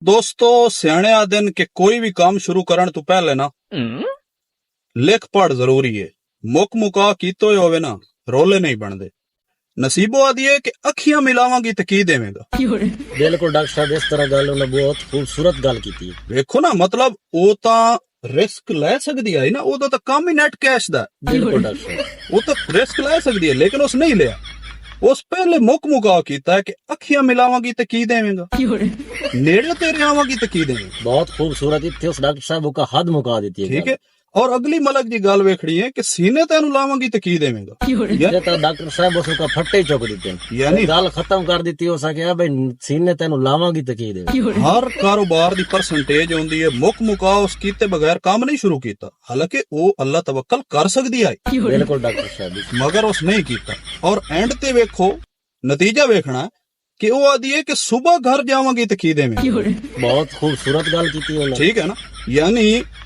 ਦੋਸਤੋ ਸਿਆਣੇ ਆਖਦੇ ਨੇ ਕਿ ਕੋਈ ਵੀ ਕੰਮ ਸ਼ੁਰੂ ਕਰਨ ਤੋਂ ਪਹਿਲੇ ਨਾ ਲਿਖ ਪੜ ਜ਼ਰੂਰੀ ਹੈ। ਮੁੱਕ ਮੁਕਾ ਕੀਤੇ ਹੋਏ ਹੋਵੇ ਨਾ ਰੋਲੇ ਨਹੀਂ ਬਣਦੇ। ਨਸੀਬੋ ਆਦੀ ਹੈ ਕਿ ਅੱਖੀਆਂ ਮਿਲਾਵਾਂਗੀ ਤੇ ਕੀ ਦੇਵੇਂਗਾ। ਬਿਲਕੁਲ ਡਾਕਟਰ ਸਾਹਿਬ ਇਸ ਤਰ੍ਹਾਂ ਗੱਲ ਉਹਨੇ ਬਹੁਤ ਖੂਬਸੂਰਤ ਗੱਲ ਕੀਤੀ। ਵੇਖੋ ਨਾ ਮਤਲਬ ਉਹ ਤਾਂ ਰਿਸਕ ਲੈ ਸਕਦੀ ਹੈ ਨਾ, ਉਹਦਾ ਤਾਂ ਕੰਮ ਹੀ ਨੈਟ ਕੈਸ਼ ਦਾ। ਬਿਲਕੁਲ ਡਾਕਟਰ ਸਾਹਿਬ ਉਹ ਤਾਂ ਰਿਸਕ ਲੈ ਸਕਦੀ ਹੈ ਲੇਕਿਨ ਉਸ ਨਹੀਂ ਲਿਆ। ਉਸ ਪਹਿਲੇ ਮੁੱਕ ਮੁਕਾ ਕੀਤਾ ਹੈ ਕਿ ਅੱਖੀਆਂ ਮਿਲਾਵਾਂਗੀ ਤੇ ਕੀ ਦੇਵੇਂਗਾ, ਨੇੜੇ ਤੇਰੇ ਆਵਾਂਗੀ ਤੇ ਕੀ ਦੇਵੇਂਗਾ। बहुत खूबसूरत थी उस डॉक्टर साहब का हद मुका देती है। ठीक है। और अगली मलक की गल वेखनी है कि सीने तेन लावांगी तो की देवेंगा। ये तो डॉक्टर साहब उसका फट्टे चौक देते हैं, यानी गल खत्म कर दी हो सके भाई सीने तेन लावांगी तो की देवे। हर कारोबार दी परसेंटेज होंदी है। मुक मुका उस कीते बगैर काम नहीं शुरू कीता, हालांकि वो अल्लाह तवक्कल कर सकदी है बिल्कुल डॉक्टर साहब, मगर उस नहीं कीता। और एंड ते वेखो नतीजा वेखना कि वो आदि है कि सुबह घर जावांगी तो की देवेंगे। बहुत खूबसूरत गल की थी। ठीक है ना, यानी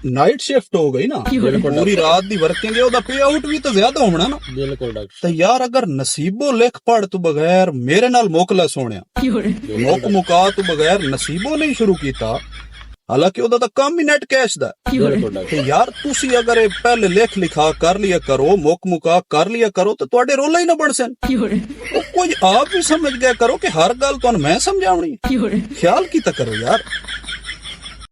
नाइट शिफ्ट हो गई ना, पूरी रात दी वर्किंग है, ओदा पे आउट भी तो ज्यादा होना ना। बिल्कुल डॉक्टर तो यार अगर नसीबो लिख पढ़ तू बगैर मेरे नाल मोकला सोनिया मुक मुका तू बगैर नसीबो नहीं शुरू कीता, हालांकि ओदा तो काम ही नेट कैश दा। ते यार तुसी अगर ये पहले लिख लिखा कर लिया करो, मुक मुका कर लिया करो तो तुहाडे रोला ही ना बन सन। कोई आप भी समझ गया करो कि हर गल तुहानू मैं समझावनी, ख्याल कीता करो यार।